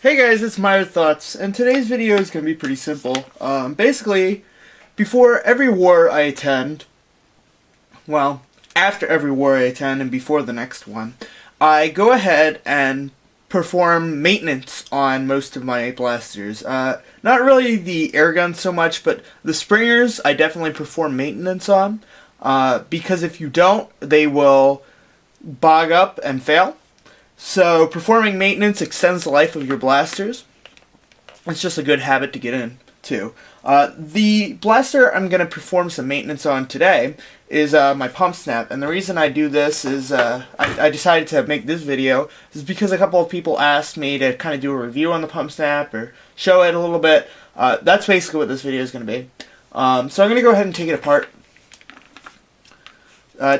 Hey guys, it's Myra Thoughts, and today's video is going to be pretty simple. Basically, before every war I attend, well, after every war I attend and before the next one, I go ahead and perform maintenance on most of my blasters. Not really the air guns so much, but the springers I definitely perform maintenance on, because if you don't, they will bog up and fail. So performing maintenance extends the life of your blasters. It's just a good habit to get into. The blaster I'm going to perform some maintenance on today is my Pumpsnap, and the reason I do this is I decided to make this video is because a couple of people asked me to kind of do a review on the Pumpsnap or show it a little bit. That's basically what this video is going to be. So I'm going to go ahead and take it apart.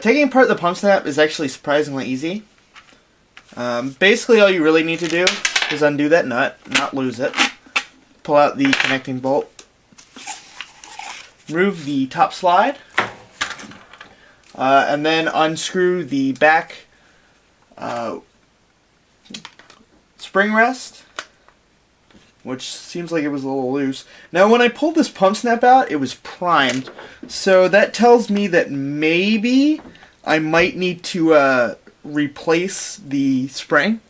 Taking apart the Pumpsnap is actually surprisingly easy. Basically all you really need to do is undo that nut, not lose it. Pull out the connecting bolt. Remove the top slide. And then unscrew the back spring rest, which seems like it was a little loose. Now when I pulled this Pumpsnap out, it was primed. So that tells me that maybe I might need to replace the spring.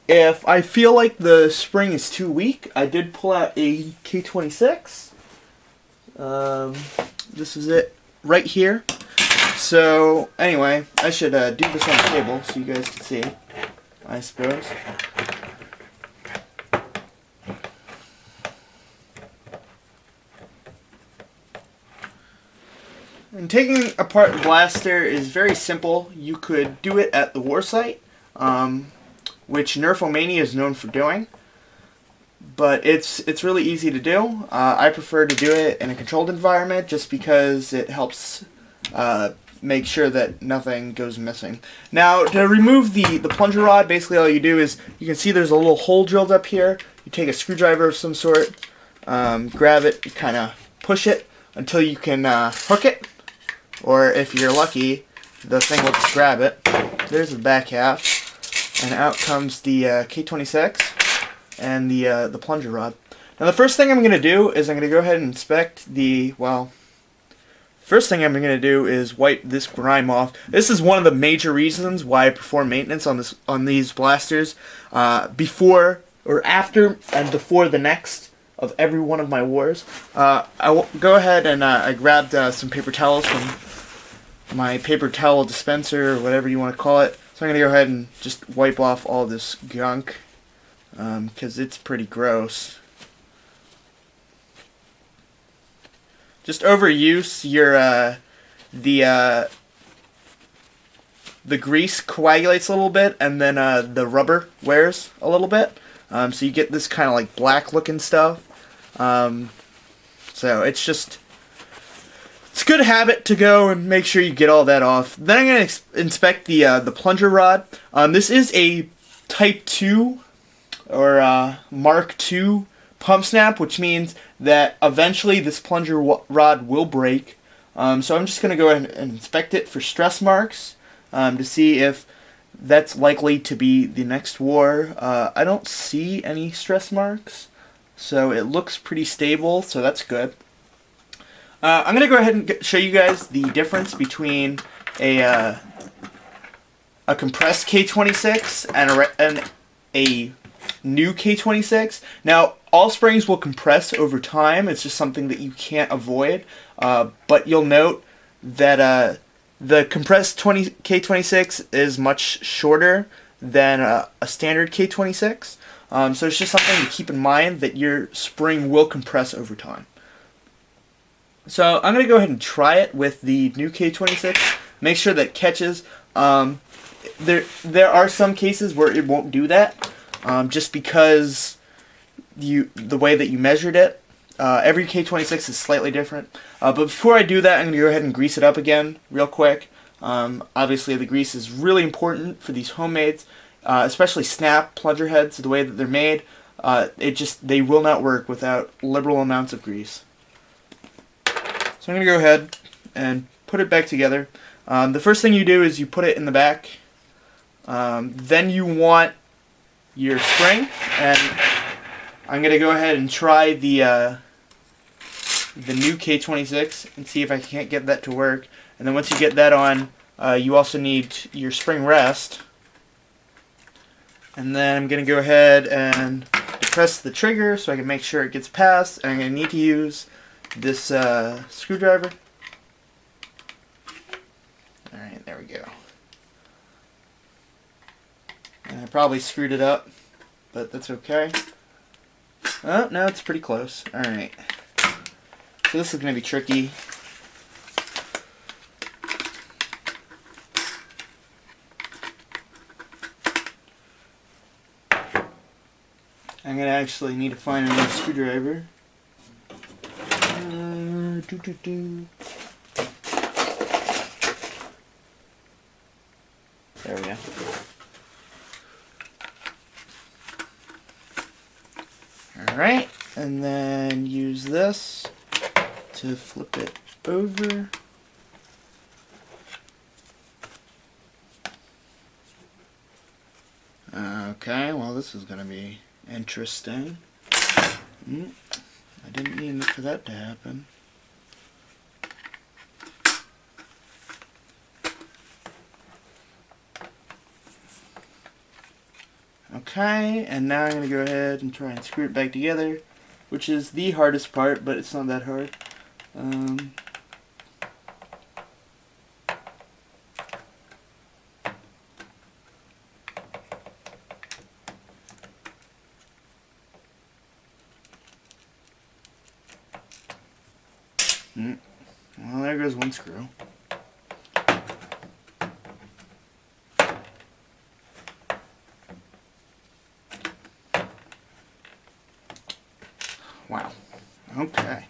If I feel like the spring is too weak, I did pull out a K26. This is it right here. So anyway, I should do this on the table so you guys can see, I suppose. And taking apart the blaster is very simple. You could do it at the war site, which Nerfomania is known for doing, but it's really easy to do. I prefer to do it in a controlled environment just because it helps make sure that nothing goes missing. Now, to remove the plunger rod, basically all you do is, you can see there's a little hole drilled up here. You take a screwdriver of some sort, grab it, you kind of push it until you can hook it. Or if you're lucky, the thing will just grab it. There's the back half, and out comes the K26 and the plunger rod. Now the first thing I'm going to do is I'm going to go ahead and inspect the, well, first thing I'm going to do is wipe this grime off. This is one of the major reasons why I perform maintenance on these blasters before or after and before the next of every one of my wars. I will go ahead and I grabbed some paper towels from my paper towel dispenser, or whatever you want to call it. So I'm going to go ahead and just wipe off all this gunk, because it's pretty gross. Just overuse, the grease coagulates a little bit, and then the rubber wears a little bit. So you get this kind of like black looking stuff. So it's a good habit to go and make sure you get all that off. Then I'm going to inspect the plunger rod. This is a Type 2 or Mark II Pumpsnap, which means that eventually this plunger rod will break. So I'm just going to go ahead and inspect it for stress marks to see if that's likely to be the next war. I don't see any stress marks, so it looks pretty stable, so that's good. I'm going to go ahead and show you guys the difference between a compressed K26 and a new K26. Now, all springs will compress over time. It's just something that you can't avoid. But you'll note that the compressed K26 is much shorter than a standard K26. So it's just something to keep in mind, that your spring will compress over time. So I'm going to go ahead and try it with the new K26. Make sure that it catches. There are some cases where it won't do that, just because the way that you measured it. Every K26 is slightly different. But before I do that, I'm going to go ahead and grease it up again real quick. Obviously the grease is really important for these homemades, especially snap plunger heads, the way that they're made. They will not work without liberal amounts of grease. So I'm going to go ahead and put it back together. The first thing you do is you put it in the back. Then you want your spring, and I'm gonna go ahead and try the new K26 and see if I can't get that to work. And then once you get that on, you also need your spring rest. And then I'm gonna go ahead and depress the trigger so I can make sure it gets past. And I'm gonna need to use this screwdriver. Alright, there we go. And I probably screwed it up, but that's okay. Oh, no, it's pretty close. Alright. So this is going to be tricky. I'm going to actually need to find another screwdriver. There we go. Alright, and then use this to flip it over. Okay, well this is going to be interesting. I didn't mean for that to happen. Okay, and now I'm going to go ahead and try and screw it back together, which is the hardest part, but it's not that hard. Well, there goes one screw. Wow. Okay.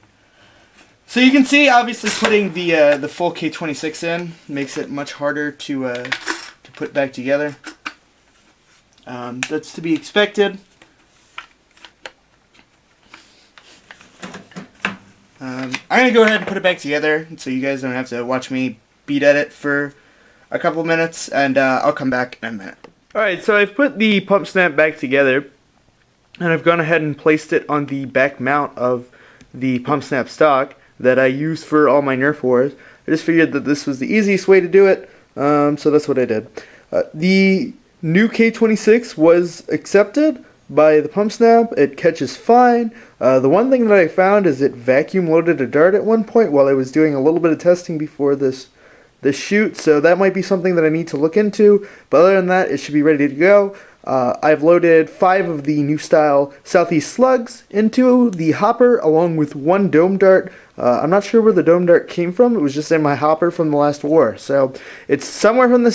So you can see, obviously, putting the full K26 in makes it much harder to put back together. That's to be expected. I'm gonna go ahead and put it back together, so you guys don't have to watch me beat at it for a couple minutes, and I'll come back in a minute. Alright, so I've put the pump snap back together, and I've gone ahead and placed it on the back mount of the pump snap stock that I use for all my Nerf wars. I just figured that this was the easiest way to do it, so that's what I did. The new K26 was accepted by the pump snap. It catches fine. The one thing that I found is it vacuum loaded a dart at one point while I was doing a little bit of testing before this shoot, so that might be something that I need to look into, but other than that, it should be ready to go. I've loaded 5 of the new style Southeast slugs into the hopper along with 1 dome dart. I'm not sure where the dome dart came from. It was just in my hopper from the last war, so it's somewhere from the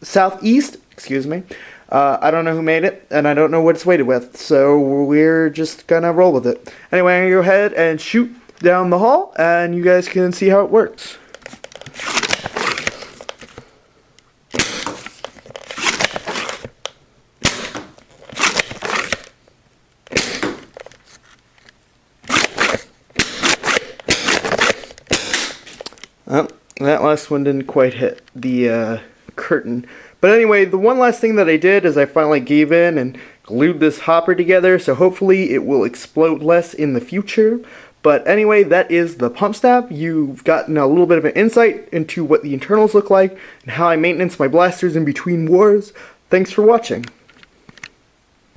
southeast, excuse me. I don't know who made it, and I don't know what it's weighted with, so we're just gonna roll with it. Anyway, I'm gonna go ahead and shoot down the hall, and you guys can see how it works. Oh, that last one didn't quite hit the curtain. But anyway, the one last thing that I did is I finally gave in and glued this hopper together, so hopefully it will explode less in the future. But anyway, that is the pump snap. You've gotten a little bit of an insight into what the internals look like and how I maintenance my blasters in between wars. Thanks for watching.